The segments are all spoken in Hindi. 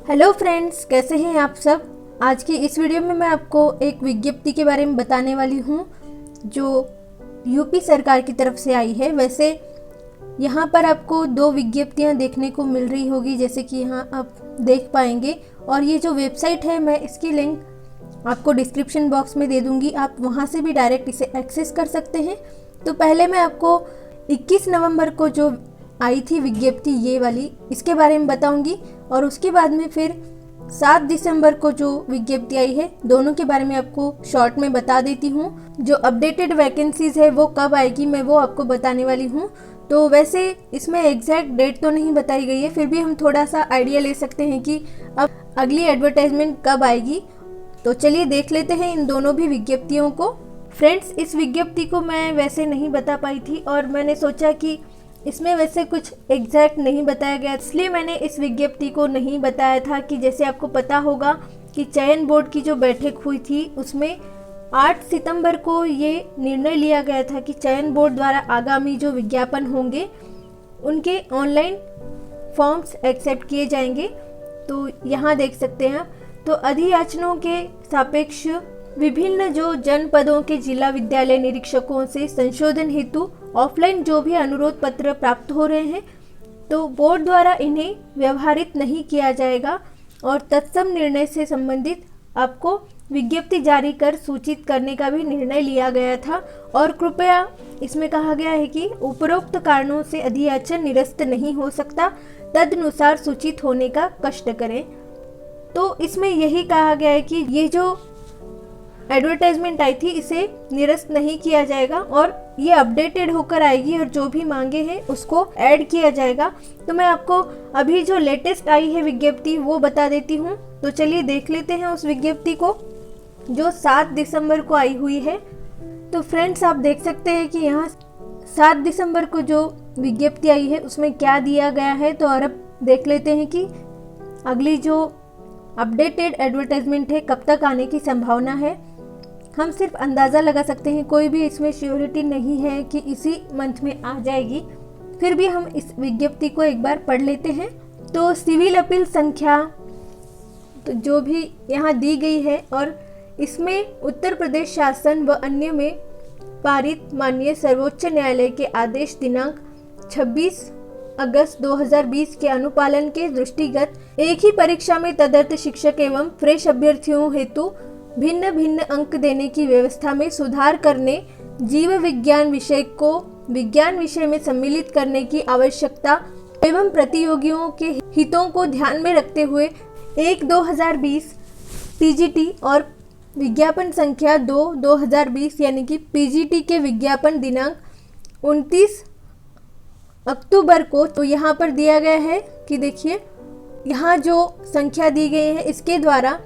हेलो फ्रेंड्स, कैसे हैं आप सब। आज की इस वीडियो में मैं आपको एक विज्ञप्ति के बारे में बताने वाली हूं जो यूपी सरकार की तरफ से आई है। वैसे यहाँ पर आपको दो विज्ञप्तियाँ देखने को मिल रही होगी, जैसे कि यहाँ आप देख पाएंगे। और ये जो वेबसाइट है, मैं इसकी लिंक आपको डिस्क्रिप्शन बॉक्स में दे दूँगी, आप वहाँ से भी डायरेक्ट इसे एक्सेस कर सकते हैं। तो पहले मैं आपको 21 नवंबर को जो आई थी विज्ञप्ति ये वाली, इसके बारे में बताऊंगी, और उसके बाद में फिर 7 दिसंबर को जो विज्ञप्ति आई है, दोनों के बारे में आपको शॉर्ट में बता देती हूँ। जो अपडेटेड वैकेंसीज है वो कब आएगी मैं वो आपको बताने वाली हूँ। तो वैसे इसमें एग्जैक्ट डेट तो नहीं बताई गई है, फिर भी हम थोड़ा सा आइडिया ले सकते हैं कि अब अगली एडवर्टाइजमेंट कब आएगी। तो चलिए देख लेते हैं इन दोनों भी विज्ञप्तियों को। फ्रेंड्स, इस विज्ञप्ति को मैं वैसे नहीं बता पाई थी और मैंने सोचा कि इसमें वैसे कुछ एग्जैक्ट नहीं बताया गया, इसलिए मैंने इस विज्ञप्ति को नहीं बताया था। कि जैसे आपको पता होगा कि चयन बोर्ड की जो बैठक हुई थी उसमें 8 सितंबर को ये निर्णय लिया गया था कि चयन बोर्ड द्वारा आगामी जो विज्ञापन होंगे उनके ऑनलाइन फॉर्म्स एक्सेप्ट किए जाएंगे। तो यहाँ देख सकते हैं। तो अधियाचनों के सापेक्ष विभिन्न जो जनपदों के जिला विद्यालय निरीक्षकों से संशोधन हेतु ऑफलाइन जो भी अनुरोध पत्र प्राप्त हो रहे हैं, तो बोर्ड द्वारा इन्हें व्यवहारित नहीं किया जाएगा और तत्सम निर्णय से संबंधित आपको विज्ञप्ति जारी कर सूचित करने का भी निर्णय लिया गया था। और कृपया इसमें कहा गया है कि उपरोक्त कारणों से अधियाचन निरस्त नहीं हो सकता, तदनुसार सूचित होने का कष्ट करें। तो इसमें यही कहा गया है कि ये जो एडवर्टाइजमेंट आई थी इसे निरस्त नहीं किया जाएगा और ये अपडेटेड होकर आएगी और जो भी मांगे हैं उसको ऐड किया जाएगा। तो मैं आपको अभी जो लेटेस्ट आई है विज्ञप्ति वो बता देती हूँ। तो चलिए देख लेते हैं उस विज्ञप्ति को जो 7 दिसंबर को आई हुई है। तो फ्रेंड्स, आप देख सकते हैं कि यहाँ 7 दिसंबर को जो विज्ञप्ति आई है उसमें क्या दिया गया है। तो और अब देख लेते हैं कि अगली जो अपडेटेड एडवर्टाइजमेंट है कब तक आने की संभावना है। हम सिर्फ अंदाज़ा लगा सकते हैं, कोई भी इसमें श्योरिटी नहीं है कि इसी मंथ में आ जाएगी। फिर भी हम इस विज्ञप्ति को एक बार पढ़ लेते हैं। तो सिविल अपील संख्या तो जो भी यहाँ दी गई है और इसमें उत्तर प्रदेश शासन व अन्य में पारित माननीय सर्वोच्च न्यायालय के आदेश दिनांक 26 अगस्त 2020 के अनुपालन के दृष्टिगत एक ही परीक्षा में तदर्थ शिक्षक एवं फ्रेश अभ्यर्थियों हेतु भिन्न भिन्न अंक देने की व्यवस्था में सुधार करने, जीव विज्ञान विषय को विज्ञान विषय में सम्मिलित करने की आवश्यकता एवं प्रतियोगियों के हितों को ध्यान में रखते हुए 1/2020 पीजीटी और विज्ञापन संख्या 2/2020 यानी कि पीजीटी के विज्ञापन दिनांक 29 अक्टूबर को। तो यहाँ पर दिया गया है कि देखिए यहाँ जो संख्या दी गई है इसके द्वारा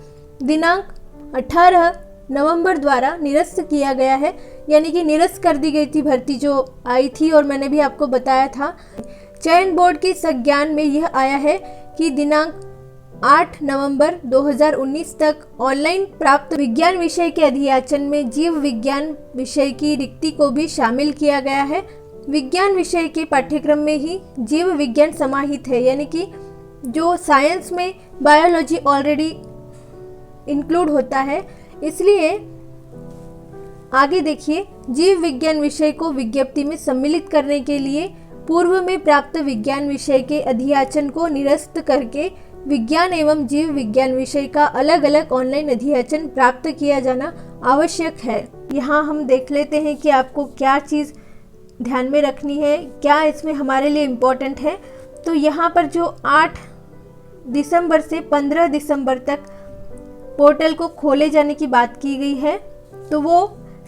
दिनांक 18 नवंबर द्वारा निरस्त किया गया है, यानी कि निरस्त कर दी गई थी भर्ती जो आई थी और मैंने भी आपको बताया था। चयन बोर्ड के संज्ञान में यह आया है कि दिनांक 8 नवंबर 2019 तक ऑनलाइन प्राप्त विज्ञान विषय के अधियाचन में जीव विज्ञान विषय की रिक्ति को भी शामिल किया गया है। विज्ञान विषय के पाठ्यक्रम में ही जीव विज्ञान समाहित है, यानी कि जो साइंस में बायोलॉजी ऑलरेडी इंक्लूड होता है। इसलिए आगे देखिए, जीव विज्ञान विषय को विज्ञप्ति में सम्मिलित करने के लिए पूर्व में प्राप्त विज्ञान विषय के अधियाचन को निरस्त करके विज्ञान एवं जीव विज्ञान विषय का अलग अलग ऑनलाइन अधियाचन प्राप्त किया जाना आवश्यक है। यहाँ हम देख लेते हैं कि आपको क्या चीज़ ध्यान में रखनी है, क्या इसमें हमारे लिए इम्पोर्टेंट है। तो यहाँ पर जो 8 दिसंबर से 15 दिसंबर तक पोर्टल को खोले जाने की बात की गई है, तो वो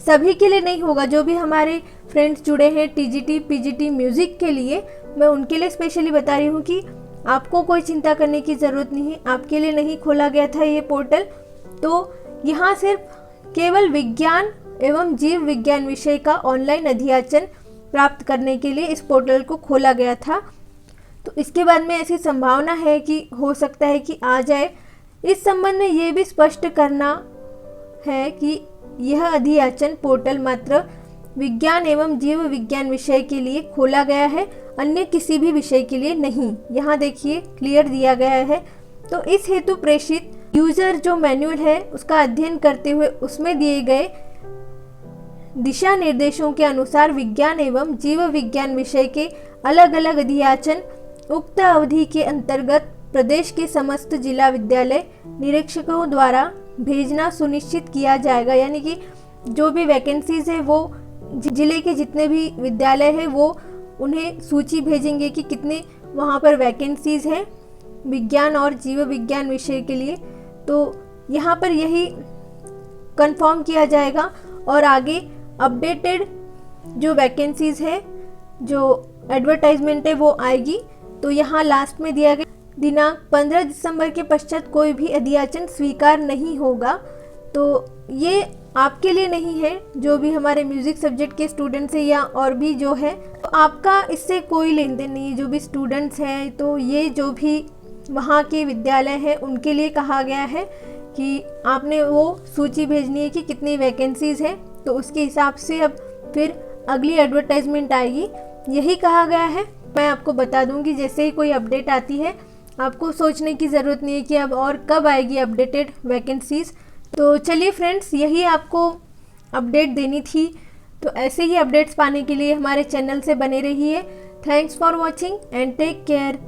सभी के लिए नहीं होगा। जो भी हमारे फ्रेंड्स जुड़े हैं टीजीटी पीजीटी म्यूज़िक के लिए, मैं उनके लिए स्पेशली बता रही हूँ कि आपको कोई चिंता करने की ज़रूरत नहीं है, आपके लिए नहीं खोला गया था ये पोर्टल। तो यहाँ सिर्फ केवल विज्ञान एवं जीव विज्ञान विषय का ऑनलाइन अधियाचन प्राप्त करने के लिए इस पोर्टल को खोला गया था। तो इसके बाद में ऐसी संभावना है कि हो सकता है कि आ जाए। इस संबंध में ये भी स्पष्ट करना है कि यह अधियाचन पोर्टल मात्र विज्ञान एवं जीव विज्ञान विषय के लिए खोला गया है, अन्य किसी भी विषय के लिए नहीं। यहाँ देखिए क्लियर दिया गया है तो इस हेतु प्रेषित यूजर जो मैनुअल है उसका अध्ययन करते हुए उसमें दिए गए दिशा निर्देशों के अनुसार विज्ञान एवं जीव विज्ञान विषय के अलग अलग अध्याचन उक्त अवधि के अंतर्गत प्रदेश के समस्त जिला विद्यालय निरीक्षकों द्वारा भेजना सुनिश्चित किया जाएगा। यानी कि जो भी वैकेंसीज है वो जिले के जितने भी विद्यालय है वो उन्हें सूची भेजेंगे कि कितने वहाँ पर वैकेंसीज है विज्ञान और जीव विज्ञान विषय के लिए। तो यहाँ पर यही कंफर्म किया जाएगा और आगे अपडेटेड जो वैकेंसीज है जो एडवर्टाइजमेंट है वो आएगी। तो यहाँ लास्ट में दिया गया दिनांक 15 दिसंबर के पश्चात कोई भी अध्याचन स्वीकार नहीं होगा। तो ये आपके लिए नहीं है, जो भी हमारे म्यूजिक सब्जेक्ट के स्टूडेंट्स हैं या और भी जो है, तो आपका इससे कोई लेन देन नहीं है। जो भी स्टूडेंट्स हैं तो ये जो भी वहाँ के विद्यालय है उनके लिए कहा गया है कि आपने वो सूची भेजनी है कि कितनी वैकेंसीज है, तो उसके हिसाब से अब फिर अगली एडवर्टाइजमेंट आएगी, यही कहा गया है। मैं आपको बता दूंगी जैसे ही कोई अपडेट आती है, आपको सोचने की ज़रूरत नहीं है कि अब और कब आएगी अपडेटेड वैकेंसीज। तो चलिए फ्रेंड्स, यही आपको अपडेट देनी थी। तो ऐसे ही अपडेट्स पाने के लिए हमारे चैनल से बने रहिए। Thanks for watching and take care.